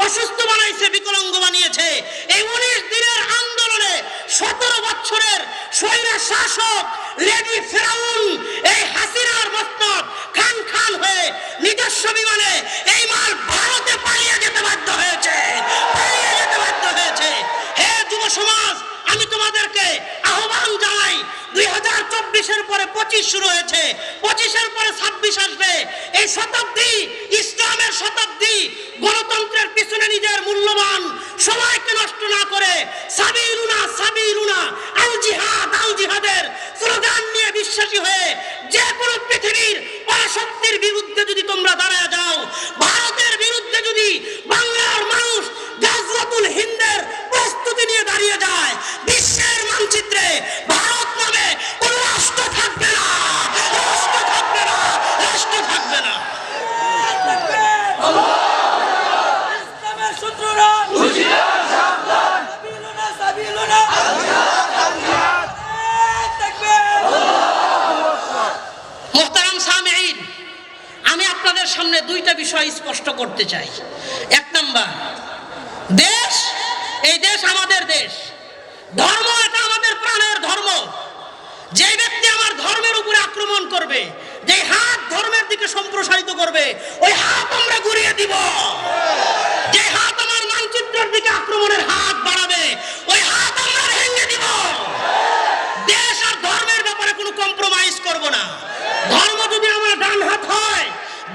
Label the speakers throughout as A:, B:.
A: অসুস্থ বানাইছে, বিকলাঙ্গ বানিয়েছে। এই 19 দিনের আন্দোলনে 17 বছরের স্বৈরা শাসক লেডি ফেরাউন এই হাসিনার মস্তক খান খান হয়ে নিজস্ব বিমানে এই মাল ভারতে পালিয়ে যেতে বাধ্য হয়েছে, পালিয়ে যেতে বাধ্য হয়েছে। হে যুব সমাজ, আমি তোমাদেরকে আহ্বান জানাই, 2024-এর পরে 25 শুরু হয়েছে, 25-এর পরে 26 আসবে। এই শতাব্দী ইসলামের শতাব্দী। গণতন্ত্রের পিছনে নিজের মূল্যবান সময়কে নষ্ট না করে সাবিলুনা সাবিলুনা আল জিহাদ আল জিহাদের স্লোগান নিয়ে বিশ্বাসী হয়ে যে কোনো পৃথিবীর পরাশক্তির বিরুদ্ধে যদি তোমরা দাঁড়ায় যাও, ভারতের বিরুদ্ধে যদি বাংলার মানুষ গাজওয়াতুল হিন্দের প্রস্তুতি নিয়ে দাঁড়িয়ে যায়, বিশ্বের মানচিত্রে ভারত নামে কোনো রাষ্ট্র থাকবে না, রাষ্ট্র থাকবে না, রাষ্ট্র থাকবে না। মোহতারাম সামিঈন, আমি আপনাদের সামনে দুইটা বিষয় স্পষ্ট করতে চাই। এক নাম্বার, দেশ, এই দেশ আমাদের দেশ। ধর্ম, এটা আমাদের প্রাণের ধর্ম। যে ব্যক্তি আমার ধর্মের উপরে আক্রমণ করবে, যে হাত ধর্মের দিকে সম্প্রসারিত করবে, ওই হাত আমরা ঘুরিয়ে দিব। যে হাত আমার মানচিত্রের দিকে আক্রমণের হাত বাড়াবে, ওই হাত আমরা ভেঙে দিব। দেশ আর ধর্মের ব্যাপারে কোনো কম্প্রোমাইজ করব না। ধর্ম যদি আমার ডান হাত হয়,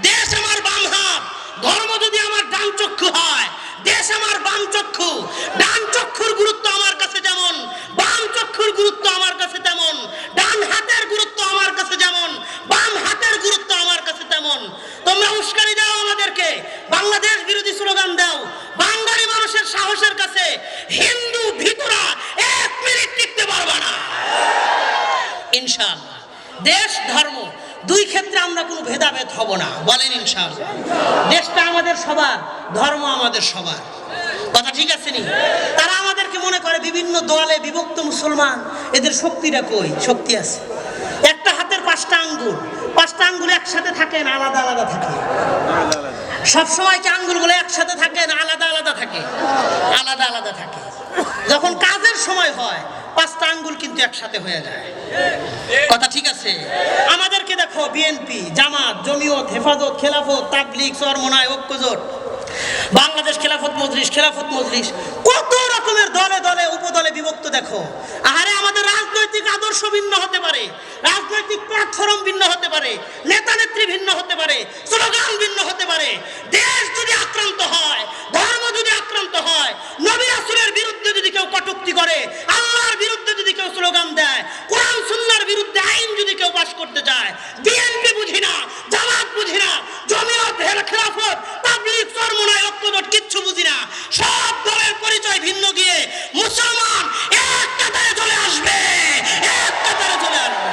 A: দেশ আমার বাম হাত। ধর্ম যদি আমার ডান চক্ষু হয়, দেশ আমার বাম চক্ষু। ডান চক্ষুর গুরুত্ব আমার কাছে যেমন, বাম চক্ষুর গুরুত্ব আমার কাছে তেমন। ডান হাতের গুরুত্ব আমার কাছে যেমন, বাম হাতের গুরুত্ব আমার কাছে তেমন। তোমরা উস্কানি দাও আমাদেরকে, বাংলাদেশ বিরোধী স্লোগান দাও, বাঙালি মানুষের সাহসের কাছে হিন্দু ভিতরা 1 মিনিট টিকতে পারবে না ইনশাআল্লাহ। দেশ ধর্ম দুই ক্ষেত্রে আমরা কোনো ভেদাভেদ হব না, বলেন ইনশাআল্লাহ। দেশটা আমাদের সবার, ধর্ম আমাদের সবার। কথা ঠিক আছে নি? তারা আমাদেরকে মনে করে বিভিন্ন দলে বিভক্ত মুসলমান, এদের শক্তিটা কই? শক্তি আছে। একটা হাতের 5টা আঙ্গুল, 5টা আঙ্গুল একসাথে থাকে না আলাদা আলাদা থাকে? সবসময় কি আঙ্গুলগুলো একসাথে থাকে না আলাদা আলাদা থাকে? আলাদা আলাদা থাকে। যখন কাজের সময় হয় 5টা আঙ্গুল কিন্তু একসাথে হয়ে যায়। কথা ঠিক আছে? আমাদেরকে দেখো, বিএনপি, জামাত, জমিয়ত, হেফাজত, খেলাফত, তাবলিগ, চরমনায়, ঐক্যজোট, বাংলাদেশ খেলাফত মজলিস, কত রকমের দলে দলে উপদলে বিভক্ত। দেখো, আরে আমাদের রাজনৈতিক আদর্শ ভিন্ন হতে পারে, রাজনৈতিক প্ল্যাটফর্ম ভিন্ন হতে পারে, নেতা নেত্রী ভিন্ন হতে পারে, স্লোগান ভিন্ন হতে পারে। দেশ যদি আক্রান্ত হয়, ধর্ম যদি আক্রান্ত হয়, নবী রাসূলের বিরুদ্ধে যদি কেউ কটূক্তি করে, আল্লাহর বিরুদ্ধে যদি কেউ স্লোগান দেয়, কোরআন সুন্নাহর বিরুদ্ধে আইন যদি কেউ পাশ করতে চায়, বিএনপি বুঝি না, জামাত বুঝি না, জমিয়ত, খেলাফত, তাবলীগ, চরমনায়, ঐক্যজোট কিচ্ছু বুঝি না। সব দলের পরিচয় ভিন্ন গিয়ে মুসলমান এক কাতারে চলে আসবে, এক কাতারে চলে আসবে।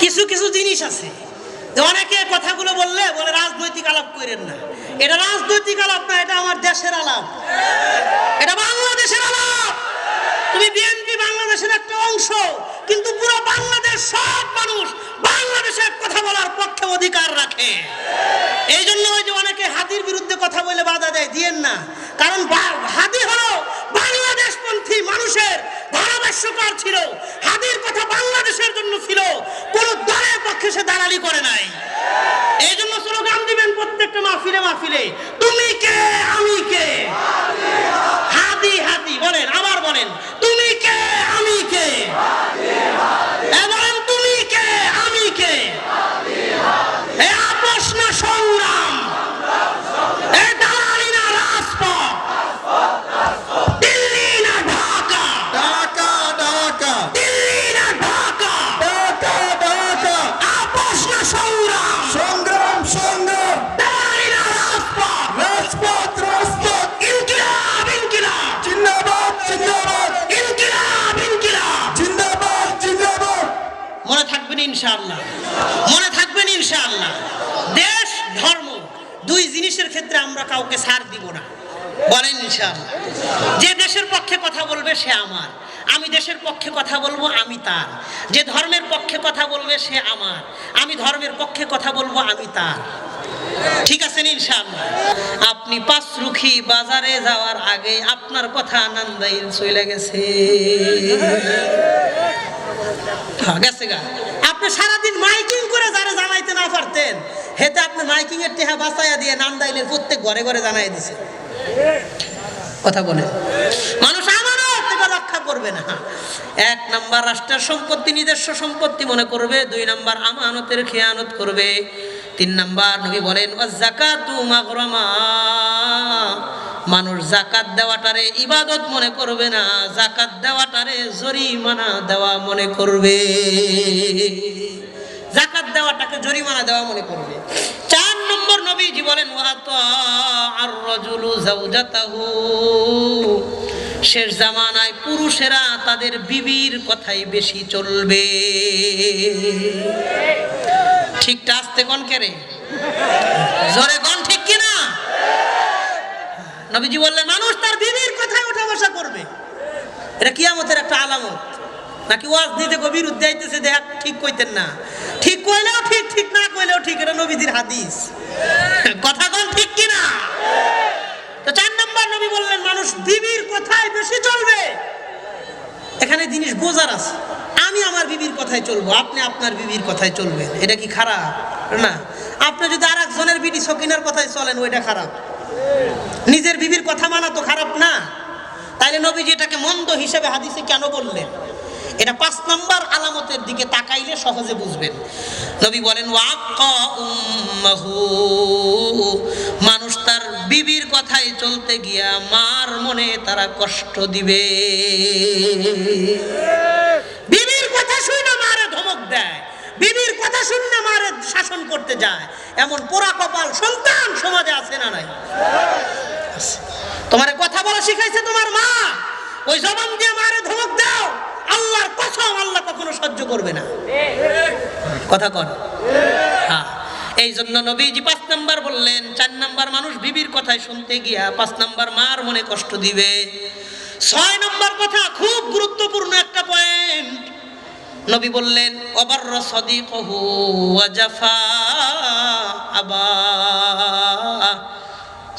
A: কিছু কিছু জিনিস আছে, অনেকে কথাগুলো বললে বলে রাজনৈতিক আলাপ করেন না। এটা রাজনৈতিক আলাপ না, এটা আমার দেশের আলাপ, এটা বাংলাদেশের আলাপ। তুমি বিএনপি বাংলাদেশের একটা অংশ, কিন্তু পুরো বাংলাদেশ সব মানুষ বাংলাদেশের কথা বলার পক্ষে অধিকার রাখে। এই জন্য ওই যে অনেকে হাদির বিরুদ্ধে কথা বলে বাধা দেয়, দিয়েন না। কারণ হাদি হলো বাংলাদেশপন্থী মানুষের ধারাভাষ্যকার ছিল। হাদির কথা বাংলাদেশের জন্য ছিল, কোন দলের পক্ষে সে দালালি করে নাই। এই জন্য স্লোগান দিবেন প্রত্যেকটা মাহফিলে মাহফিলে, তুমি কে আমি কে, হাদি হাদি বলেন, আবার বলেন, তুমি কে আমি কে, বলেন তুমি কে আমি কে। আপোষ না সংগ্রাম, দালালি না রাজপথ, দিল্লি না ঢাকা,
B: ঢাকা ঢাকা
A: দিল্লি না ঢাকা,
B: ঢাকা ঢাকা
A: আপোষ না সংগ্রাম,
B: সংগ্রাম সংগ্রাম
A: দালালি না রাজপথ,
B: রাজপথ রাজপথ
A: ইনকিলাব ইনকিলাব,
B: জিন্দাবাদ জিন্দাবাদ
A: ইনশাআল্লাহ, মনে থাকবেন ইনশাআল্লাহ। দেশ ধর্ম দুই জিনিসের ক্ষেত্রে আমরা কাউকে ছাড় দিব না, বলেন ইনশাআল্লাহ। যে দেশের পক্ষে কথা বলবে সে আমার, আমি দেশের পক্ষে কথা বলবো, আমি তার। যে ধর্মের পক্ষে কথা বলবে সে আমার, আমি ধর্মের পক্ষে কথা বলবো, আমি তার। ঠিক আছে ইনশাআল্লাহ। আপনি পাঁচরুখি বাজারে যাওয়ার আগে আপনার কথা নান্দাইল চলে গেছে, গেছে গা। আপনি সারাদিন মাইকিং করে যারা জানাইতে না পারতেন, হেতে আপনি মাইকিং এর টেহা বাঁচাইয়া দিয়ে নান্দাইলের প্রত্যেক ঘরে ঘরে জানাই দিছে। কথা বলে মানুষ আমানত থেকে রক্ষা করবে না। এক নাম্বার রাষ্ট্রের সম্পত্তি নিজস্ব সম্পত্তি মনে করবে, দুই নাম্বার আমানতের খেয়ানত করবে, তিন নাম্বার নবী বলেন যাকাতু মাগরামা, মানুষ যাকাত দেওয়াটারে ইবাদত মনে করবে না, যাকাত দেওয়াটারে জরিমানা দেওয়া মনে করবে, যাকাত দেওয়াটাকে জরিমানা দেওয়া মনে করবে। চার নম্বর নবীজি বলেন ওয়াতাআর রাজুলু যাওজাতাহু, শেষ জামানায় পুরুষেরা তাদের বিবির কথাই বেশি চলবে। ঠিকটা আস্তে কোন কেরে, জোরে কোন ঠিক কিনা? নবীজি বললেন মানুষ তার বিবির কথায় ওঠা বসা করবে। এটা কিয়ামতের একটা আলামত নাকি? ওয়াজ নিতে গো বিরুদ্ধে আইতেছে, দেখ ঠিক কইতেন না, ঠিক কইলেও ঠিক, ঠিক না কইলেও ঠিক, এটা নবীজির হাদিস। কথা কোন ঠিক কিনা? তো চার নম্বর নবী বললেন মানুষ বিবির কথায় বেশি চলবে। এখানে জিনিস বোঝার আছে, আমি আমার বিবির কথায় চলবো, আপনি আপনার বিবির কথায় চলবেন, এটা কি খারাপ না? আপনি যদি আর একজনের বিবি সকিনার কথায় চলেন ওইটা খারাপ, নিজের বিবির কথা মানা তো খারাপ না। তাইলে নবীজি এটাকে মন্দ হিসেবে হাদিসে কেন বললেন? এটা 5 নম্বর আলামতের দিকে তাকাইলে সহজে বুঝবেন। নবী বলেন ওয়াক্কা উম্মাহু, মানুষ তার বিবির কথায় চলতে গিয়া মার মনে তারা কষ্ট দিবে। বিবির কথা শুনে মারে ধমক দেয়, বিবির কথা শুনে মারে শাসন করতে যায়, এমন পোড়া কপাল সন্তান সমাজে আছে না নাই? তোমারে কথা বলা শিখাইছে তোমার মা, ওই জবান দিয়ে মারে ধমক দাও, আল্লাহর কসম আল্লাহ কখনো সহ্য করবে না। কথা কন। হ্যাঁ, এই জন্য নবীজি 5 নাম্বার বললেন। 4 নাম্বার মানুষ বিবির কথায় শুনতে গিয়া 5 নাম্বার মার মনে কষ্ট দিবে। 6 নাম্বার কথা খুব গুরুত্বপূর্ণ একটা পয়েন্ট, নবী বললেন অবারর সাদিকহু ওয়া জাফা আবা।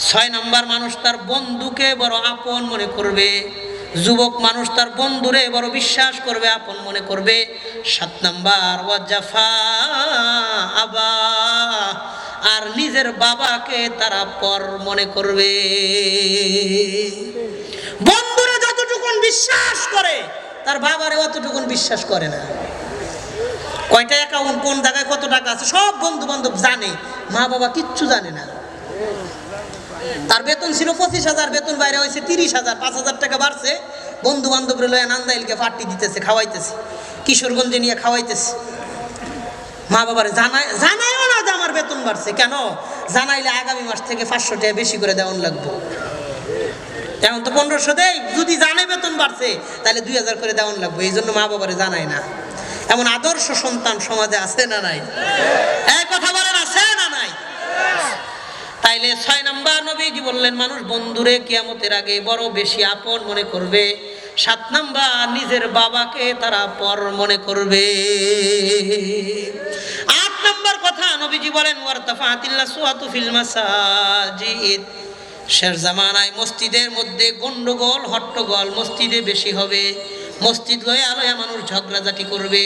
A: 6 নাম্বার মানুষ তার বন্ধুকে বড় আপন মনে করবে, যুবক মানুষ তার বন্ধুরে বড় বিশ্বাস করবে, আপন মনে করবে। 7 নাম্বার ওয়া জাফা আবা, আর নিজের বাবাকে তারা পর মনে করবে। বন্ধুরে যতটুকুন বিশ্বাস করে তার বাবারে অতটুকুন বিশ্বাস করে না। কয়টা অ্যাকাউন্ট, কোন জায়গায় কত টাকা আছে সব বন্ধু বান্ধব জানে, মা বাবা কিচ্ছু জানে না। তার বেতন ছিল 25,000, বেতন বাইরে হয়েছে 30,000, 5,000 টাকা বাড়ছে, বন্ধু বান্ধবরে লয়ে নান্দাইলকে পার্টি দিতেছে, খাওয়াইতেছে, কিশোরগঞ্জে নিয়ে খাওয়াইতেছে। মা বাবারে জানাইও না যে আমার বেতন বাড়ছে। কেন? জানাইলে আগামী মাস থেকে 500 টাকা বেশি করে দেওয়ান লাগবে। এখন তো 1500 দেয়, যদি জানে বেতন বাড়ছে তাহলে 2000 করে দেওয়ান লাগবে, এই জন্য মা বাবারে জানায় না। এমন আদর্শ সন্তান সমাজে আছে না নাই? এই কথা বলেন, আছে না নাই? তাইলে 6 নাম্বার নবীজি বললেন মানুষ বন্ধুরে কিয়ামতের আগে বড় বেশি আপন মনে করবে। 7 নাম্বার নিজের বাবাকে তারা পর মনে করবে। 8 নাম্বার কথা নবীজি বলেন ওয়ারতাফাতিল্লাহ সুয়াতু ফিল মাসাজিদ, শেষ জামানায় মসজিদের মধ্যে গন্ডগোল হট্টগোল মসজিদে বেশি হবে। মসজিদ লয়ে আলোয়া মানুষ ঝগড়াঝাটি করবে।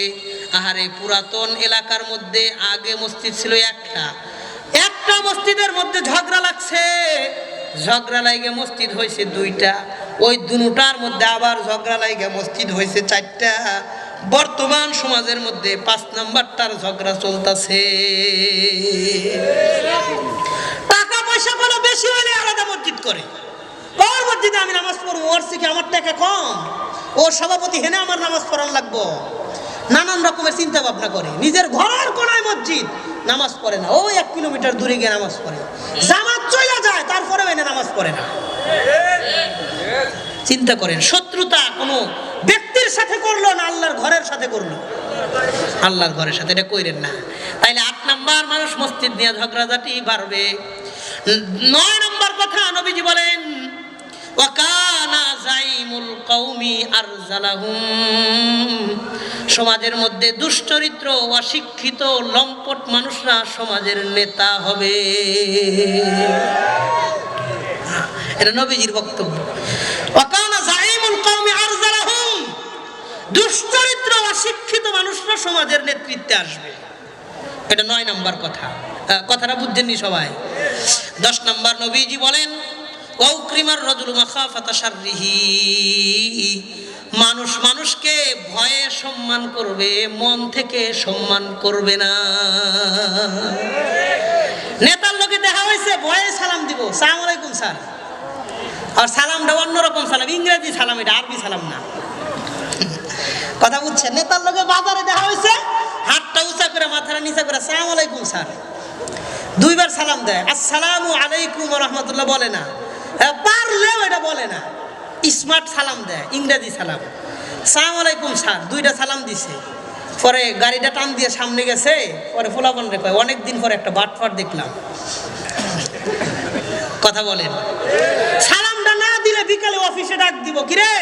A: আহারে, পুরাতন এলাকার মধ্যে আগে মসজিদ ছিল একটা মসজিদের মধ্যে ঝগড়া লাগছে, ঝগড়া লাগে মসজিদ হয়েছে 2টা, ওই 2টার মধ্যে আবার ঝগড়া লাগে মসজিদ হয়েছে 4টা। বর্তমান সমাজের মধ্যে 5 নাম্বারটার ঝগড়া চলতেছে। টাকা পয়সা কোনো বেশি হলে আলাদা মসজিদ করে, ওর মসজিদে আমি নামাজ পড়বো, ওর থেকে আমার টাকা কম, ও সভাপতি হেনে আমার নামাজ পড়ান লাগবো, নানান রকমের চিন্তা ভাবনা করে। নিজের ঘরের কোনায় মসজিদ, নামাজ পড়ে না, ওই 1 কিলোমিটার দূরে গিয়ে নামাজ পড়ে, জামাত চলে যায় তারপরে এনে নামাজ পড়ে না। চিন্তা করেন, শত্রুতা কোনো ব্যক্তির সাথে করলো না আল্লাহর ঘরের সাথে করলো। আল্লাহর ঘরের সাথে, এটা কইরেন না। তাইলে 8 নাম্বার, মানুষ মসজিদ নিয়ে ঝগড়াঝাটি বাড়বে। 9 নাম্বার কথা নবীজি বলেন, ওয়াকানা যাইমুল কওমি আরজালাহুম, সমাজের মধ্যে দুশ্চরিত্র, অশিক্ষিত, লম্পট মানুষরা সমাজের নেতা হবে। এটা নবীজির বক্তব্য। ওয়াকানা যাইমুল কওমি আরজালাহুম, দুশ্চরিত্র, অশিক্ষিত মানুষরা সমাজের নেতৃত্বে আসবে। এটা 9 নাম্বার কথা। কথাটা বুঝছেননি সবাই? 10 নাম্বার নবীজি বলেন, ওয়াউক্রিমার রাজুলু মাখাফাতা শাররিহি, মানুষ মানুষকে ভয়ে সম্মান করবে, মন থেকে সম্মান করবে না। নেতার লোকে দেখা হয়েছে ভয়ে সালাম দিব, সালাম আলাইকুম স্যার, আর সালামটা অন্যরকম সালাম, ইংরেজি সালাম, এটা আরবি সালাম না। কথা বুঝছেন? নেতার লোকে বাজারে দেখা হয়েছে হাতটা উঁচা করে মাথাটা নিচা করে সালাম আলাইকুম স্যার, 2 বার সালাম দেয়, আসসালামু আলাইকুম ওয়া রাহমাতুল্লাহ বলে না, পারলেও এটা বলে না, স্মার্ট সালাম দেয়, ইংরেজি সালাম, সালাম আলাইকুম স্যার, 2টা সালাম দিছে। পরে গাড়িটা টান দিয়ে সামনে গেছে, পরে ফোলাপন রে কয়, অনেকদিন পরে একটা বাটফাট দেখলাম। কথা বলেন? সালামটা না দিলে বিকালে অফিসে ডাক দিব, কিরে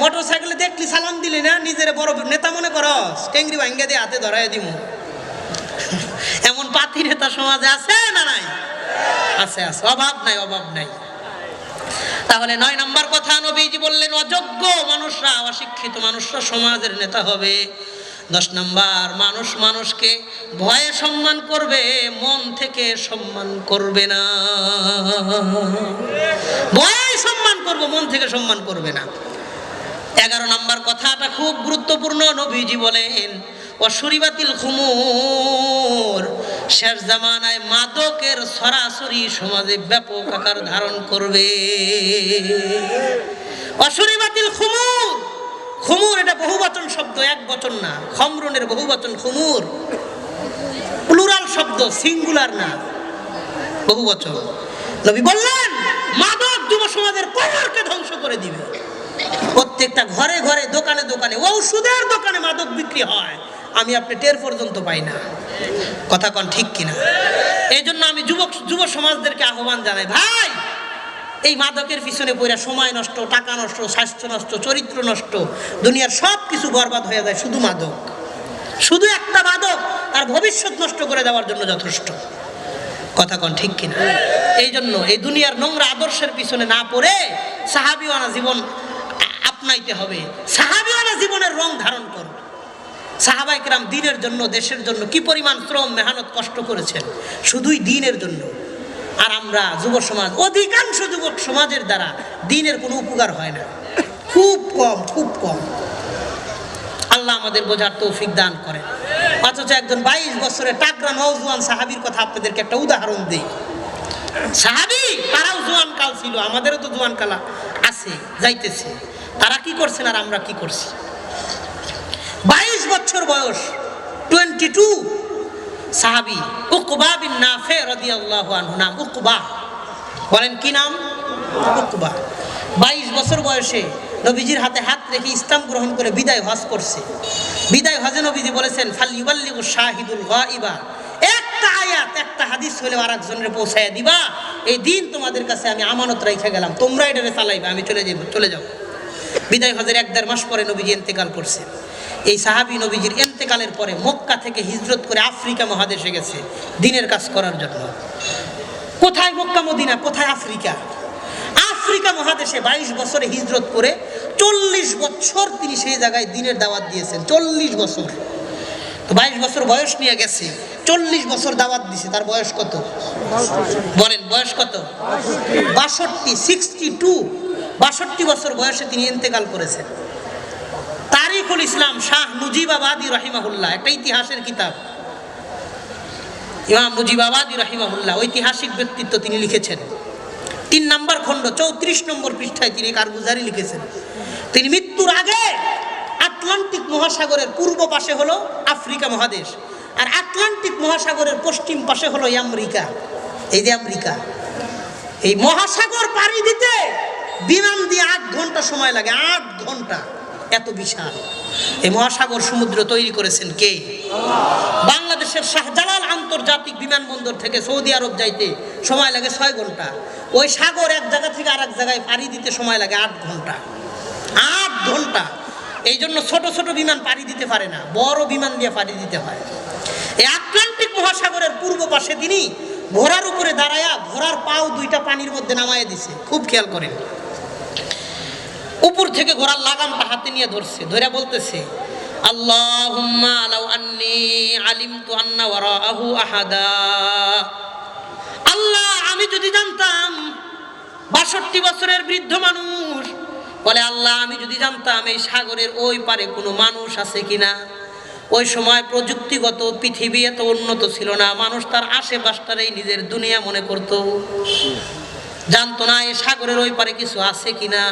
A: মোটর সাইকেলে দেখলি সালাম দিলি না, নিজের বড় নেতা মনে করস, টেংরি ভাঙ্গা দিয়ে হাতে ধরাই দিব। এমন পাতি নেতা সমাজে আছে না নাই? আছে, আছে, অভাব নাই, অভাব নাই। তাহলে 9 নাম্বার কথা নবীজি বললেন, অযোগ্য মানুষরা, অশিক্ষিত মানুষরা সমাজের নেতা হবে। 10 নাম্বার, মানুষ মানুষকে ভয়ে সম্মান করবে, মন থেকে সম্মান করবে না। ভয়ে সম্মান করবে, মন থেকে সম্মান করবে না। 11 নাম্বার কথাটা খুব গুরুত্বপূর্ণ, নবীজি বলেন, অশুরিবাতিল খুমুর, শেষ জামানায় মাদকের সরাসরি সমাজে ব্যাপক আকার ধারণ করবে। অশুরিবাতিল খুমুর, খুমুর এটা বহুবচন শব্দ, এক বচন না। খমরুনের বহুবচন খুমুর, প্লুরাল শব্দ, সিঙ্গুলার না, বহুবচন। নবী বললেন মাদক যুব সমাজের কবরকে ধ্বংস করে দিবে। প্রত্যেকটা ঘরে ঘরে, দোকানে দোকানে, ঔষধের দোকানে মাদক বিক্রি হয়, আমি আপনি টের পর্যন্ত পাই না। কথা কন ঠিক কিনা? এই জন্য আমি যুব সমাজদেরকে আহ্বান জানাই, ভাই এই মাদকের পিছনে পড়ে সময় নষ্ট, টাকা নষ্ট, স্বাস্থ্য নষ্ট, চরিত্র নষ্ট, দুনিয়ার সব কিছু বরবাদ হয়ে যায় শুধু মাদক। শুধু একটা মাদক তার ভবিষ্যৎ নষ্ট করে দেওয়ার জন্য যথেষ্ট। কথা কন ঠিক কিনা? এই জন্য এই দুনিয়ার নোংরা আদর্শের পিছনে না পড়ে সাহাবীওয়ানা জীবন আপনাইতে হবে। সাহাবীওয়ানা জীবনের রং ধারণ করো। সাহাবায়ে কেরাম দ্বীনের জন্য, দেশের জন্য কি পরিমাণ শ্রম, মেহনত, কষ্ট করেছেন শুধুই দ্বীনের জন্য। আর আমরা যুব সমাজ, অধিকাংশ যুবক সমাজের দ্বারা দ্বীনের কোনো উপকার হয় না, খুব কম, খুব কম। আল্লাহ আমাদের বোঝার তৌফিক দান করে। অথচ একজন 22 বছরের টাকরা নওজোয়ান সাহাবীর কথা আপনাদেরকে একটা উদাহরণ দিই। সাহাবী, তারাও জোয়ান কাল ছিল, আমাদেরও তো জোয়ান কাল আছে, যাইতেছে। তারা কি করছেন আর আমরা কি করছি? 22 বছর বয়স, 22, সাহাবী উকবা বিন নাফে রাদিয়াল্লাহু আনহু, নাম উকবা। বলেন কি নাম? উকবা। 22 বছর বয়সে নবীজির হাতে হাত রেখে ইসলাম গ্রহণ করে বিদায় হজ করছে। বিদায় হজে নবীজি বলেছেন, ফালইউবাল্লিগু শাহিদুল গায়বা, একটা আয়াত, একটা হাদিস হলেও আরেকজনের পৌঁছায়া দিবা, এই দিন তোমাদের কাছে আমি আমানত রেখে গেলাম, তোমরা এটারে চালাইবা, আমি চলে যাও। বিদায় হজের 1-1.5 মাস পরে নবীজি ইন্তেকাল করছে। এই সাহাবী নবীজির ইন্তেকালের পরে মক্কা থেকে হিজরত করে আফ্রিকা মহাদেশে গেছে দ্বীনের কাজ করার জন্য। কোথায় মক্কা মদিনা, কোথায় আফ্রিকা? আফ্রিকা মহাদেশে 22 বছরে হিজরত করে 40 বছর তিনি সেই জায়গায় দ্বীনের দাওয়াত দিয়েছেন। 40 বছর, 22 বছর বয়স নিয়ে গেছে, 40 বছর দাওয়াত দিছে। তার বয়স কত? বলেন বয়স কত? 62, 62, 62 বছর বয়সে তিনি ইন্তেকাল করেছেন। তারিখুল ইসলাম শাহ মুজিবাবাদী রাহিমাহুল্লাহ, একটা ইতিহাসের কিতাব, ইমাম মুজিবাবাদী রাহিমাহুল্লাহ ঐতিহাসিক ব্যক্তিত্ব, তিনি লিখেছেন 3 নম্বর খণ্ড 34 নম্বর পৃষ্ঠায় তিনি কারগুজারি লিখেছেন। তিনি মৃত্যুর আগে আটলান্টিক মহাসাগরের পূর্ব পাশে হলো আফ্রিকা মহাদেশ, আর আটলান্টিক মহাসাগরের পশ্চিম পাশে হলো আমেরিকা। এই যে আমেরিকা, এই মহাসাগর পাড়ি দিতে বিমান দিয়ে 8 ঘন্টা সময় লাগে, 8 ঘন্টা। এত বিশাল। এই মহাসাগর সমুদ্র তৈরি করেছেন কে? বাংলাদেশের শাহজালাল আন্তর্জাতিক বিমানবন্দর থেকে সৌদি আরব যাইতে সময় লাগে 6 ঘন্টা। ওই সাগর এক জায়গা থেকে আরেক জায়গায় পাড়ি দিতে সময় লাগে 8 ঘন্টা। 8 ঘন্টা। এই জন্য ছোট ছোট বিমান পাড়ি দিতে পারে না, বড় বিমান দিয়ে পাড়ি দিতে হয়। এই আটলান্টিক মহাসাগরের পূর্ব পাশে তিনি ঘোড়ার উপরে দাঁড়ায়া ঘোড়ার পাও 2টা পানির মধ্যে নামাইয়া দিছে। খুব খেয়াল করেন, উপর থেকে ঘোড়ার লাগামটা হাতে নিয়ে ধরছে, ধরে বলতেছে আল্লাহুম্মা লাউ আন্নী আলিমতু আন্না ওয়ারাআহু আহাদা। আল্লাহ, আমি যদি জানতাম, 62 বছরের বৃদ্ধ মানুষ বলে, আল্লাহ আমি যদি জানতাম এই সাগরের ওই পারে কোনো মানুষ আছে কিনা। ওই সময় প্রযুক্তিগত পৃথিবী এত উন্নত ছিল না, মানুষ তার আশেপাশটারেই নিজের দুনিয়া মনে করত, জানতো না এই সাগরের ওই পারে কিছু আছে কিনা।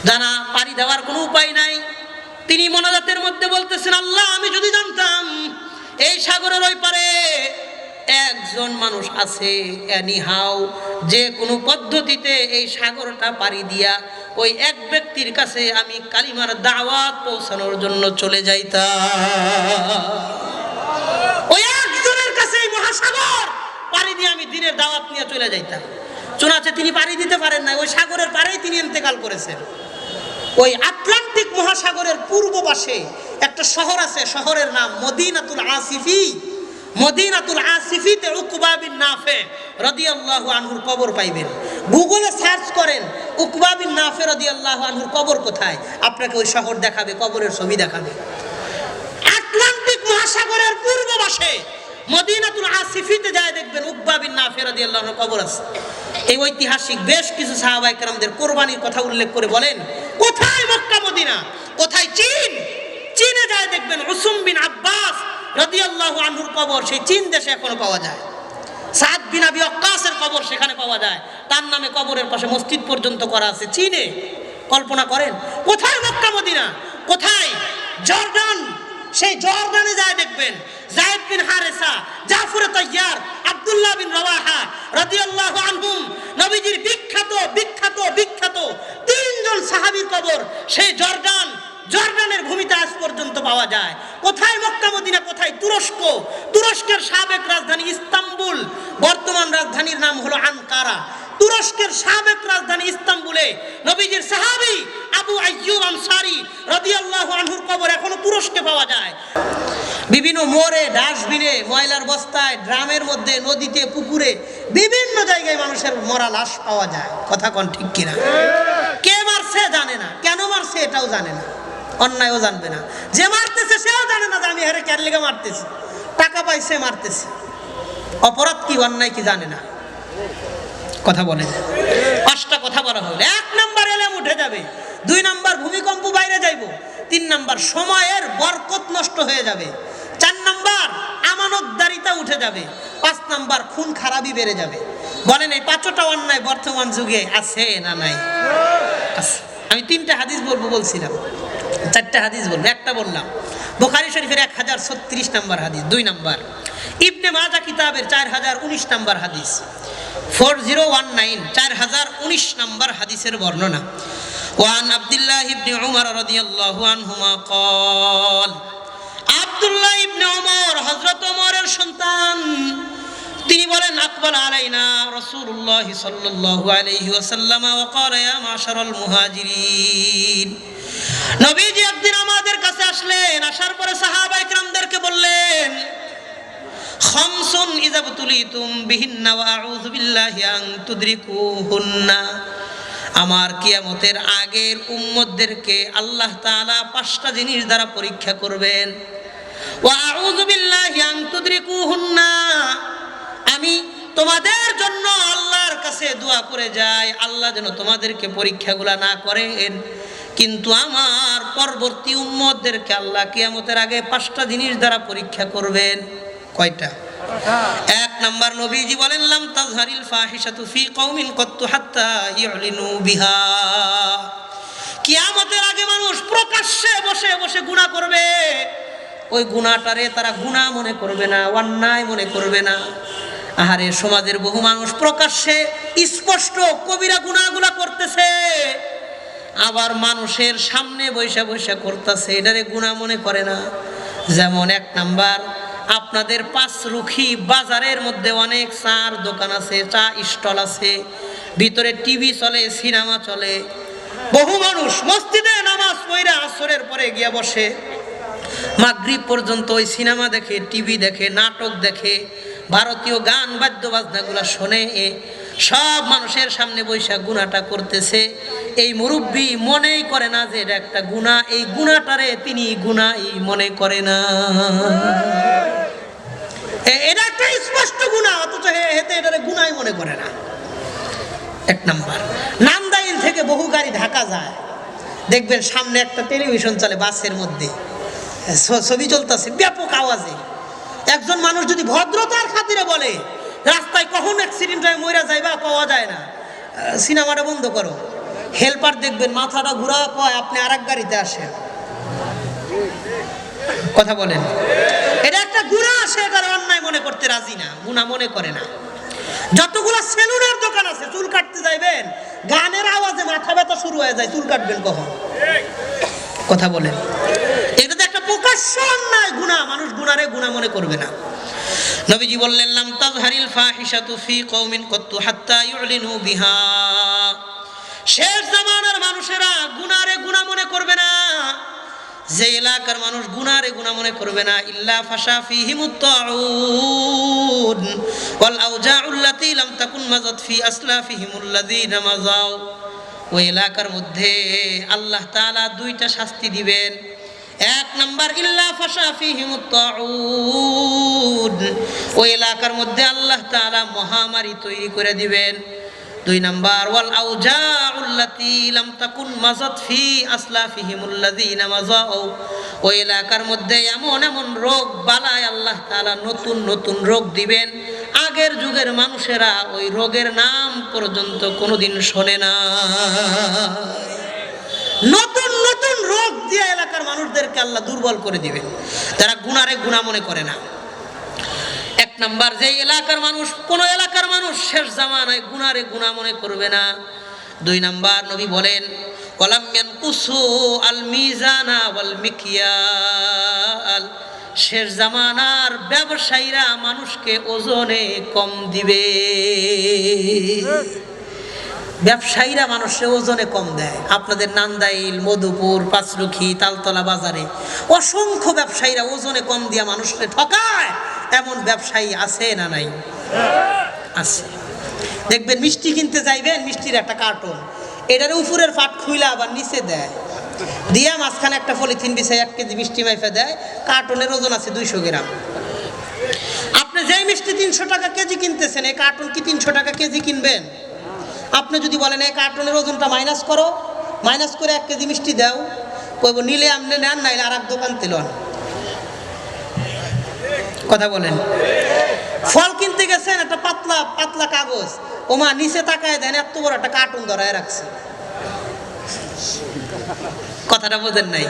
A: জানা পাড়ি দেওয়ার কোনো উপায় নাই। তিনি মোনাজাতের মধ্যে বলতেছেন, আল্লাহ আমি যদি জানতাম এই সাগরের ওই পারে একজন মানুষ আছে, এনিহাও যে কোনো পদ্ধতিতে এই সাগরটা পাড়ি দিয়া ওই এক ব্যক্তির কাছে আমি কালিমার দাওয়াত পৌঁছানোর জন্য চলে যাইতাম। ওই একজনের কাছে এই মহাসাগর পাড়ি দিয়ে আমি দিনের দাওয়াত নিয়ে চলে যাইতাম। শোনাচ্ছে তিনি পাড়ি দিতে পারেন না, ওই সাগরের পাড়েই তিনি ইন্তেকাল করেছেন। ওই আটলান্টিক মহাসাগরের পূর্ব পাশে একটা শহর আছে, শহরের নাম মদিনাতুল আসিফি। মদিনাতুল আসিফিতে উকবা বিন নাফে রাদিয়াল্লাহু আনহুর কবর পাইবেন। গুগলে সার্চ করেন উকবা বিন নাফে রাদিয়াল্লাহু আনহুর কবর কোথায়, আপনাকে ওই শহর দেখাবে, কবরের ছবি দেখাবে। আটলান্টিক মহাসাগরের পূর্ব পাশে মদিনাতুল আসিফিতে যায় দেখবেন উকবা বিন নাফে রাদিয়াল্লাহু আনহুর কবর আছে। এই ঐতিহাসিক বেশ কিছু সাহাবায়ে কেরামদের কুরবানির কথা উল্লেখ করে বলেন, কোথায় মক্কা মদিনা, কোথায় চীন। চীনে যায় দেখবেন উসুম বিন আব্বাস রাদিয়াল্লাহু আনহুর কবর সেই চীন দেশে এখনো পাওয়া যায়। সাদ বিন আবি ওয়াক্কাসের কবর সেখানে পাওয়া যায়, তার নামে কবরের পাশে মসজিদ পর্যন্ত করা আছে চীনে। কল্পনা করেন কোথায় মক্কা মদিনা, কোথায় জর্ডান। সেই জর্ডানে যায় দেখবেন যায়েদ বিন হারেসা, জাফর তাইয়ার, আব্দুল্লাহ বিন রাওয়াহা রাদিয়াল্লাহু আনহুম, নবীজির বিখ্যাত বিখ্যাত বিখ্যাত 3 জন সাহাবীর কবর সেই জর্ডানের ভূমিতে আজ পর্যন্ত পাওয়া যায়। কোথায় মক্কা মদিনা, কোথায় তুরস্ক। তুরস্কের সাবেক রাজধানী ইস্তাম্বুল, বর্তমান রাজধানীর নাম হলো আনকারা। তুরস্কের সাবেক রাজধানী ইস্তাম্বুলে নবীজির সাহাবী আবু আইয়ুব আনসারী রাদিয়াল্লাহু আনহুর কবর এখনো তুরস্কে পাওয়া যায়। বিভিন্ন মোড়ে, ডাস্টবিনে, ময়লার বস্তায়, ড্রামের মধ্যে, নদীতে, পুকুরে, বিভিন্ন জায়গায় মানুষের মরা লাশ পাওয়া যায়। কথা কোন ঠিক কিনা? কে মারছে জানে না, কেন মারছে এটাও জানে না, অন্যায়ও জানবে না। যে মারতেছে সেও জানে না যে আমি হেরে কেন লেগে মারতেছি, টাকা পাইছে মারতেছে। অপরাধ কি অন্যায় কি জানে না। কথা বলে 5টা কথা বলা হলো। 1 নাম্বার এলেম উঠে যাবে, 2 নাম্বার ভূমিকম্প বাইরে যাইব, 3 নাম্বার সময়ের বরকত নষ্ট হয়ে যাবে, 4 নাম্বার আমানতদারিতা উঠে যাবে, 5 নাম্বার খুন খারাপি বেড়ে যাবে। বলেন এই 5টা অন্যায় বর্তমান যুগে আছে না নাই? আছে। আমি 3টা হাদিস বলছিলাম, 4টা হাদিস বলবো, একটা বললাম বুখারী শরীফের 1036 নাম্বার হাদিস। 2 নাম্বার ইবনে মাজাহ কিতাবের 4019 নাম্বার হাদিস, 4019 4019 নাম্বার হাদিসের বর্ণনা। ওয়ান আব্দুল্লাহ ইবনে উমর রাদিয়াল্লাহু আনহুমা قال, আব্দুল্লাহ ইবনে উমর হযরত ওমরের সন্তান, তিনি বলেন আকবাল আলাইনা রাসূলুল্লাহ সাল্লাল্লাহু আলাইহি ওয়াসাল্লাম ওয়া ক্বালা ইয়া মাশারাল মুহাজিরিন। নবীজি একদিন আমাদের কাছে আসলেন, আসার পরে সাহাবায়ে কেরামদেরকে বললেন, খামসুন ইযা বুতুলিতুম বিহিন্না ওয়া আউযু বিল্লাহি আন তুদরিকুহুন্না। আমার কিয়ামতের আগের উম্মতদেরকে আল্লাহ তাআলা 5টা জিনিস দ্বারা পরীক্ষা করবেন। ওয়া আউযু বিল্লাহি আন তুদরিকুহুন্না, আমি তোমাদের জন্য আল্লাহর কাছে দোয়া করে যাই আল্লাহ যেন তোমাদেরকে পরীক্ষাগুলো না করেন। কিন্তু আমার পরবর্তী উম্মতদেরকে আল্লাহ কিয়ামতের আগে 5টা জিনিস দ্বারা পরীক্ষা করবেন। কয়টা? 1 নাম্বার নবীজি বলেন লাম তাজহারিল ফাহিশাতু ফি কওমিন কত্তু হাত্তা ইউলিনু বিহা। কিয়ামতের আগে মানুষ প্রকাশ্যে বসে বসে গুনাহ করবে, ওই গুনাহটারে তারা গুনাহ মনে করবে না, অন্যায় মনে করবে না। আহারে সমাজের বহু মানুষ প্রকাশ্যে স্পষ্ট কবিরা গুনাহগুলা করতেছে, আবার মানুষের সামনে বৈশা বৈশা করতেছে, এটারে গুনাহ মনে করে না। যেমন 1 নাম্বার, আপনাদের পাঁচরুখি বাজারের মধ্যে অনেক চার দোকান আছে, চা স্টল আছে, ভিতরে টিভি চলে, সিনেমা চলে। বহু মানুষ মসজিদে নামাজ পড়ে আসরের পরে গিয়ে বসে, মাগরিব পর্যন্ত ওই সিনেমা দেখে, টিভি দেখে, নাটক দেখে, ভারতীয় গান বাদ্য বাজনাগুলো শোনে। সব মানুষের সামনে বৈশা গুনাহটা করতেছে। এই মুরব্বী মনেই করে না যে এটা একটা গুনাহ, এই গুনাহটারে তিনি গুনাহই মনে করে না। এটা একটা স্পষ্ট গুনাহ, অথচ হেতে এটারে গুনাহই মনে করে না। 1 নাম্বার। নান্দাইল থেকে বহু গাড়ি ঢাকা যায়, দেখবেন সামনে একটা টেলিভিশন চলে, বাসের মধ্যে ছবি চলতেছে ব্যাপক আওয়াজে। একজন মানুষ যদি ভদ্রতার খাতিরে বলে রাস্তায় কখন অ্যাক্সিডেন্ট হয় মইরা যাইবা, পাওয়া যায় না, সিনেমাটা বন্ধ করো, হেল্পার দেখবেন মাথাটা ঘুরা, কয় আপনি আরেক গাড়িতে আসেন। কথা বলেন, এটা একটা গুনাহ, সে এটা অন্যায় মনে করতে রাজি না, গুনাহ মনে করে না। যতগুলো সেলুনের দোকান আছে, চুল কাটতে যাইবেন, গানের আওয়াজে মাথা ব্যথা শুরু হয়ে যায়, চুল কাটবেন কখন? কথা বলেন, এটা তো একটা প্রকাশ্য অন্যায়, গুনাহ। মানুষ গুনারে গুনাহ মনে করবে না। নবীজি বললেন, লাম তাজহারিল ফাহিশাতু ফি কওমিন কত্তু হাত্তা ইউলিনু বিহা। শেষ জামানার মানুষেরা গুনারে গুনাহ মনে করবে না, যে এলাকার মানুষ গুনারে গুনাহ মনে করবে না, ইল্লা ফাশা ফিহিমুত তাউন ওয়াল আউজাউল্লাতী লাম তাকুন মাযাত ফি আসলাফিহিমুল্লাযীনা মাযাউ। ওই এলাকার মধ্যে আল্লাহ তাআলা 2টা শাস্তি দিবেন। 1 নাম্বার, ইল্লা ফাশা ফিহিমুত তাউন, ওই এলাকার মধ্যে আল্লাহ তাআলা মহামারী তৈরি করে দিবেন। 2 নাম্বার, ওয়াল আউজাউল্লাতী লাম তাকুন মাযাত ফি আসলাফিহিমুল্লাযীনা মাযাউ, ওই এলাকার মধ্যে এমন এমন রোগ বালাই আল্লাহ তাআলা নতুন নতুন রোগ দিবেন, আগের যুগের মানুষেরা ওই রোগের নাম পর্যন্ত কোনোদিন শোনে না। নতুন নতুন রোগ দিয়ে এলাকার মানুষদেরকে আল্লাহ দুর্বল করে দিবেন, তারা গুনারে গুনাহ মনে করে না। 1 নাম্বার, যে এলাকার মানুষ, কোন এলাকার মানুষ শেষ জামানায় গুনারে গুনাহ মনে করবে না। 2 নাম্বার, নবী বলেন, ওয়ালাম ইয়ানকুসু আল মিজানা ওয়াল মিকিয়াল, শেষ জামানার ব্যবসায়ীরা মানুষকে ওজনে কম দিবে। ব্যবসায়ীরা মানুষের ওজনে কম দেয়। আপনাদের নান্দাইল, মধুপুর, পাঁচরুখি, তালতলা বাজারে অসংখ্য ব্যবসায়ীরা ওজনে কম দিয়া মানুষকে ঠকায়। এমন ব্যবসায়ী আছে না নাই? আছে। দেখবেন মিষ্টি কিনতে যাইবেন, মিষ্টির একটা কার্টন, এটার উপরের ফাট খুইলা আবার নিচে দেয়, দিয়া মাঝখানে একটা পলিথিন বিছাই 1 কেজি মিষ্টি মাইফা দেয়, কার্টনের ওজন আছে 200 গ্রাম। আপনি যেই মিষ্টি 300 টাকা কেজি কিনতেছেন, এই কার্টন কি 300 টাকা কেজি কিনবেন? আপনি যদি বলেন এই কার্টনের ওজনটা মাইনাস করো, মাইনাস করে 1 কেজি মিষ্টি দাও, কইব নিলে আপনি নেন, নাইলে আর এক দোকান তেলন। কথা বলেন, ফল কিনতে গেছেন, একটা পাতলা পাতলা কাগজ, ওমা নিচে তাকায় দেন, এত বড় একটা কার্টুন ধরায় রাখছে। কথাটা বোঝেন নাই?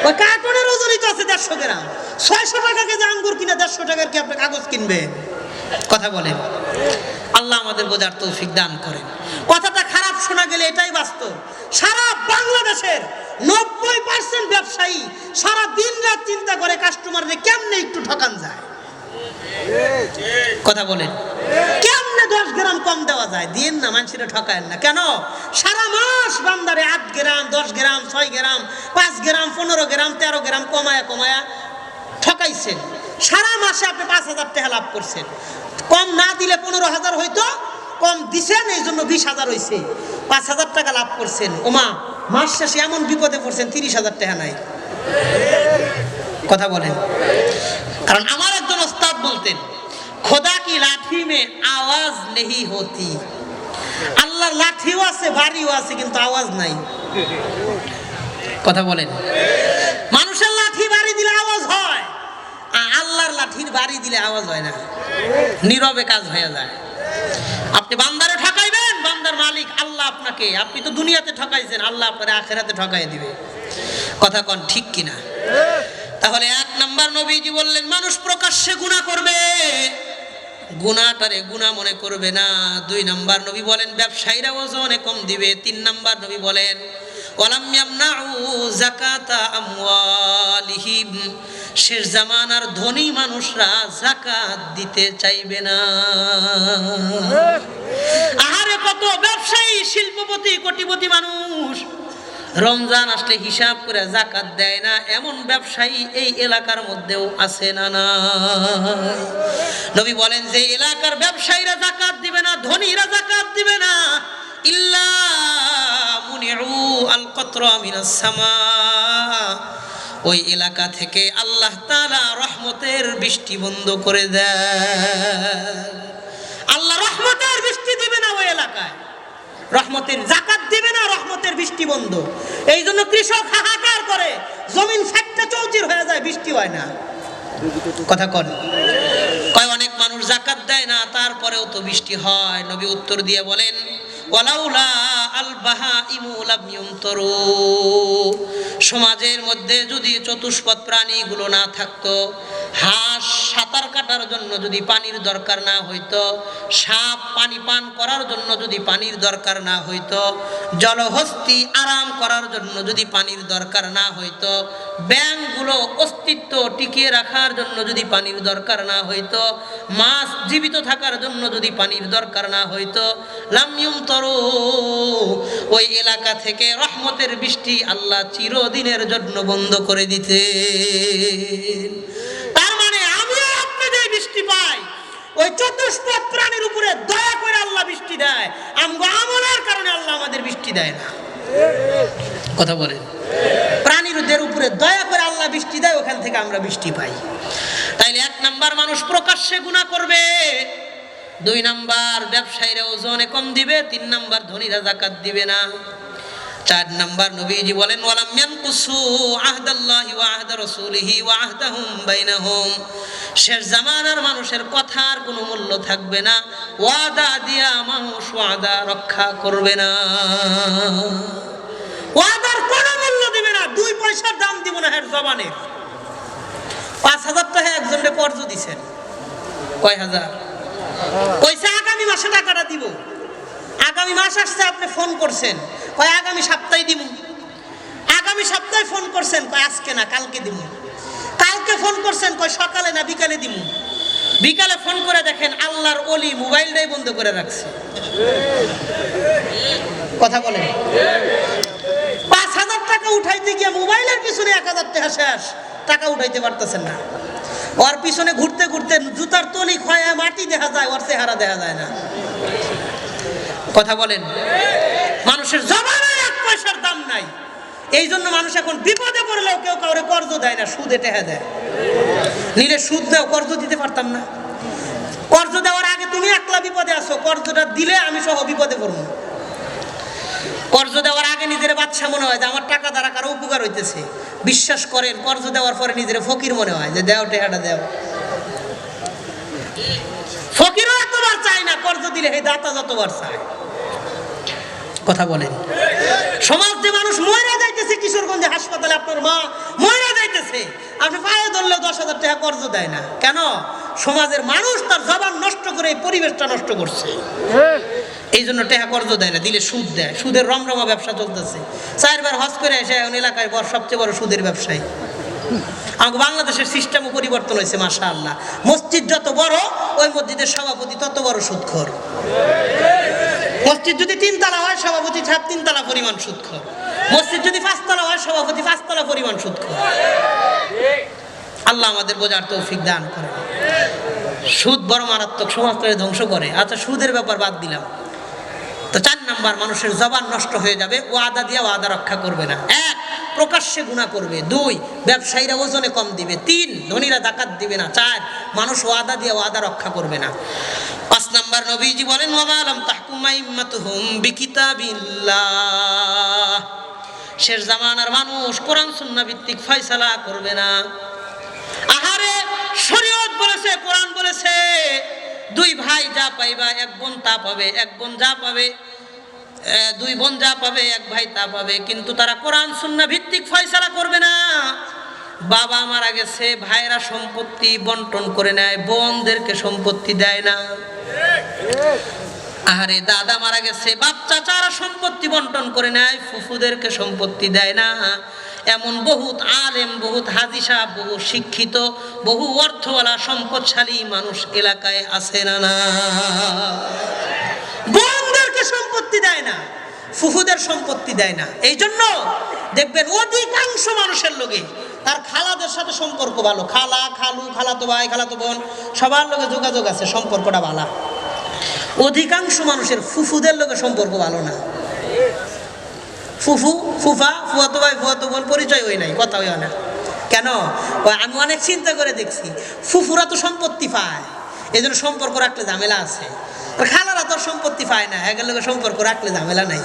A: ওই কার্টনের ওজনই তো আছে 150 গ্রাম। 600 টাকা কেজি আঙ্গুর কিনে 150 টাকার কি আপনি কাগজ কিনবেন? কথা বলেন। আল্লাহ আমাদের বোঝার তৌফিক দান করেন। কথাটা খারাপ শোনা গেলে এটাই বাস্তব। সারা বাংলাদেশের 90% ব্যবসায়ী সারা দিন রাত চিন্তা করে কাস্টমারদের কেমনে একটু ঠকান যায়। কথা বলেন, কেমনে 10 গ্রাম কম দেওয়া যায়, দিন না, মানুষেরা ঠকায়েন না কেন? সারা মাস বান্দারে 8 গ্রাম, 10 গ্রাম, 6 গ্রাম, 5 গ্রাম, 15 গ্রাম, 13 গ্রাম কমায়া কমায়া ঠকাইছেন। সারা মাসে আপনি 5,000 টাকা লাভ করছেন। কম না দিলে 15,000 হইতো, কম দিছেন এই জন্য 20,000 হয়েছে, 5,000 টাকা লাভ করছেন। ওমা মাস শেষে এমন বিপদে পড়ছেন 30,000 টাকা নাই। কথা বলেন। কারণ আমার একজন ওস্তাদ বলতেন, খোদা কি লাঠি মে আওয়াজ নেহি হতি, আল্লাহর লাঠিও আছে, বাড়িও আছে, কিন্তু আওয়াজ নাই। কথা বলেন। মানুষের লাঠি বাড়ি দিলে আওয়াজ হয়, আর আল্লাহর লাঠির বাড়ি দিলে আওয়াজ হয় না, নীরবে কাজ হয়ে যায়। আপনি বান্দারে ঠকাইবেন, বান্দার মালিক আল্লাহ আপনাকে, আপনি তো দুনিয়াতে ঠকাইছেন, আল্লাহ আপনার আখিরাতে ঠকাই দিবে। কথা কোন ঠিক কিনা? তাহলে 1 নাম্বার নবীজি বললেন, মানুষ প্রকাশ্যে গুনাহ করবে, গুনাহটারে গুনাহ মনে করবে না। 2 নাম্বার নবী বলেন, ব্যবসায়ীরা ওজনে কম দিবে। 3 নাম্বার নবী বলেন, ওয়ালাম ইয়ামনাউ যাকাতা আমওয়ালিহিম, শেষ জামানার ধনী মানুষরা যাকাত দিতে চাইবে না। আহারে কত ব্যবসায়ী, শিল্পপতি, কোটিপতি মানুষ রমজান আসলে হিসাব করে যাকাত দেয় না, এমন ব্যবসায়ী এই এলাকার মধ্যেও আছে না নাই? নবী বলেন যে এলাকার ব্যবসায়ীরা যাকাত দিবে না, ধনীরা যাকাত দিবে না, ইল্লা মুনিউ আল কতরা মিনাস সামা, ওই এলাকা থেকে আল্লাহ তাআলা রহমতের বৃষ্টি বন্ধ করে দেয়। আল্লাহ রহমতের বৃষ্টি দিবে না ওই এলাকায়, রহমতের যাকাত দিবে না, রহমতের বৃষ্টি বন্ধ। এই জন্য কৃষক হাহাকার করে, জমিন ফাটতে চৌচির হয়ে যায়, বৃষ্টি হয় না। কথা কন কয় অনেক মানুষ যাকাত দেয় না, তারপরেও তো বৃষ্টি হয়। নবী উত্তর দিয়ে বলেন ওয়ালাউলা আল বাহাইমু লাম ইউমতারু, সমাজের মধ্যে যদি চতুষ্পদ প্রাণীগুলো না থাকতো, হাঁস সাঁতার কাটার জন্য যদি পানির দরকার না হইতো, সাপ পানি পান করার জন্য যদি পানির দরকার না হইতো, জলহস্তী আরাম করার জন্য যদি পানির দরকার না হইতো, ব্যাঙগুলো অস্তিত্ব টিকিয়ে রাখার জন্য যদি পানির দরকার না হইতো, মাছ জীবিত থাকার জন্য যদি পানির দরকার না হইতো, লাম ইউমতারু, ওই এলাকা থেকে রহমতের বৃষ্টি আল্লাহ চিরদিনের জন্য বন্ধ করে দিতেন। তার মানে আমি আপনি যে বৃষ্টি পাই, ওই চতুষ্পদ প্রাণীর উপরে দয়া করে আল্লাহ বৃষ্টি দেয়, আমগো আমলের কারণে আল্লাহ আমাদের বৃষ্টি দেয় না। কথা বলেন, প্রাণীদের উপরে দয়া করে আল্লাহ বৃষ্টি দেয়, ওখান থেকে আমরা বৃষ্টি পাই। তাইলে 1 নাম্বার মানুষ প্রকাশ্যে গুনাহ করবে, 2 নাম্বার ব্যবসায়ীরা ওজনে কম দিবে, 3 নাম্বার ধনীরা যাকাত দিবে না, 4 নাম্বার নবীজি বলেন ওয়ালাম ইয়ানকুসু আহদাল্লাহি ওয়া আহদা রাসূলিহি ওয়া আহদাহুম বাইনাহুম, শেষ জামানার মানুষের কথার কোনো মূল্য থাকবে না, ওয়াদা দিয়া মানুষ ওয়াদা রক্ষা করবে না, ওয়াদার কোনো মূল্য দিবে না, 2 পয়সার দাম দিব না এর জবানের। 5000 টাকা একজনকে কর্জ দিবেন, কয় হাজার কইছে আগামী মাসে টাকাটা দিব, আগামী মাস আসছে, আপনি ফোন করছেন কয় আগামী সপ্তাহে দিব, আগামী সপ্তাহে ফোন করছেন কয় আজকে না কালকে দিব, কালকে ফোন করছেন কয় সকালে না বিকালে দিব, বিকালে ফোন করে দেখেন আল্লাহর ওলি মোবাইলটাই বন্ধ করে রাখছে। কথা বলেন, 5000 টাকা উঠাইতে গিয়ে মোবাইলের পিছনে 1000 টাকা শেষ, টাকা উঠাইতে পারতেছেন না, ওর পিছনে ঘুরতে ঘুরতে জুতার তলি ক্ষয় মাটি দেখা যায়, ওর চেহারা দেখা যায় না। কথা বলেন, মানুষের জবানে 1 পয়সার দাম নাই, এই জন্য মানুষ এখন বিপদে পড়লেও কেউ কাউরে কর্জ দেয় না, সুদে টাকা দেয়। নিলে সুদ দাও, কর্জ দিতে পারতাম না, কর্জ দেওয়ার আগে তুমি একলা বিপদে আছো, কর্জটা দিলে আমি সহ বিপদে পড়বো। কর্জ দেওয়ার আগে নিজের বাচ্চা মনে হয় যে আমার টাকা দ্বারা কারো উপকার হইতেছে, বিশ্বাস করেন কর্জ দেওয়ার পরে নিজের ফকির মনে হয় যে দেও টাকাটা দেও। ফকিরও এতবার চায় না, কর্জ দিলে এই দাতা যতবার চায়। কথা বলেন, সমাজ যে মানুষ মরে যাইতেছে, কিশোরগঞ্জে হাসপাতালে আপনার মা মরে যাইতেছে, আপনি পায়ে ধরলেও 10,000 টাকা কর্জ দেয় না কেন? সমাজের মানুষ তার জবান নষ্ট করে এই পরিবেশটা নষ্ট করছে, এই জন্য টাকা কর্জ দেয় না, দিলে সুদ দেয়। সুদের রমরমা ব্যবসা চলতেছে, 4 বার হজ করে এসে এখন এলাকায় সবচেয়ে বড় সুদের ব্যবসায়ী। আমাকে বাংলাদেশের সিস্টেমও পরিবর্তন হয়েছে মাশাআল্লাহ, মসজিদ যত বড় ওই মসজিদের সভাপতি তত বড় সুদখোর। মসজিদ যদি 3 তলা হয় সভাপতি 3 তলা পরিমাণ সুদখোর, মসজিদ যদি 5 তলা হয় সভাপতি 5 তলা পরিমাণ সুদখোর। আল্লাহ আমাদের বোঝার তৌফিক দান করেন। সুদ বড় মারাত্মক, সমাজকে ধ্বংস করে। আচ্ছা, সুদের ব্যাপার বাদ দিলাম, তো 4 নাম্বার মানুষের জবান নষ্ট হয়ে যাবে, ওয়াদা দিয়ে ওয়াদা রক্ষা করবে না। 1 প্রকাশ্যে গুনাহ করবে, 2 ব্যবসায়ীরা ওজনে কম দিবে, 3 ধনীরা যাকাত দিবে না, 4 মানুষ ওয়াদা দিয়ে ওয়াদা রক্ষা করবে না। 5 নাম্বার নবীজি বলেন ওয়া লাম তাহকুম আইম্মাতুহুম বিকিতাবিল্লাহ, শেষ জামানার মানুষ কোরআন সুন্নাহ ভিত্তিক ফয়সালা করবে না। আহারে শরীয়ত বলেছে, কোরআন বলেছে 2 ভাই যা পাইবা 1 বোন তা পাবে, 1 বোন যা পাবে 2 বোন যা পাবে 1 ভাই তা পাবে, কিন্তু তারা কোরআন সুন্নাহ ভিত্তিক ফয়সালা করবে না। বাবা মারা গেছে, ভাইরা সম্পত্তি বন্টন করে নেয়, বোনদেরকে সম্পত্তি দেয় না। আরে দাদা মারা গেছে, বাপ চাচারা সম্পত্তি বন্টন করে নেয়, ফুফুদেরকে সম্পত্তি দেয় না। এমন বহুত আলেম, বহুত হাজি সাহেব, বহু শিক্ষিত, বহু অর্থওয়ালা সম্পদশালী মানুষ এলাকায় আছে না? না, বোনদেরকে সম্পত্তি দেয় না, ফুফুদের সম্পত্তি দেয় না। এই জন্য দেখবেন অধিকাংশ মানুষের লোকে তার খালাদের সাথে সম্পর্ক ভালো, খালা, খালু, খালাতো ভাই, খালাতো বোন, সবার লোকে যোগাযোগ আছে, সম্পর্কটা ভালো। অধিকাংশ মানুষের ফুফুদের লোকে সম্পর্ক ভালো না। ফুফু, ফুফা, ফুয়াতো ভাই, ফুয়াতো বোন পরিচয় হই নাই, কথা হই না। কেন? আমি অনেক চিন্তা করে দেখছি, ফুফুরা তো সম্পত্তি পায়, এই জন্য সম্পর্ক রাখলে ঝামেলা আছে। খালারা তো সম্পত্তি পায় না, এগুলোর লোকের সম্পর্ক রাখলে ঝামেলা নাই।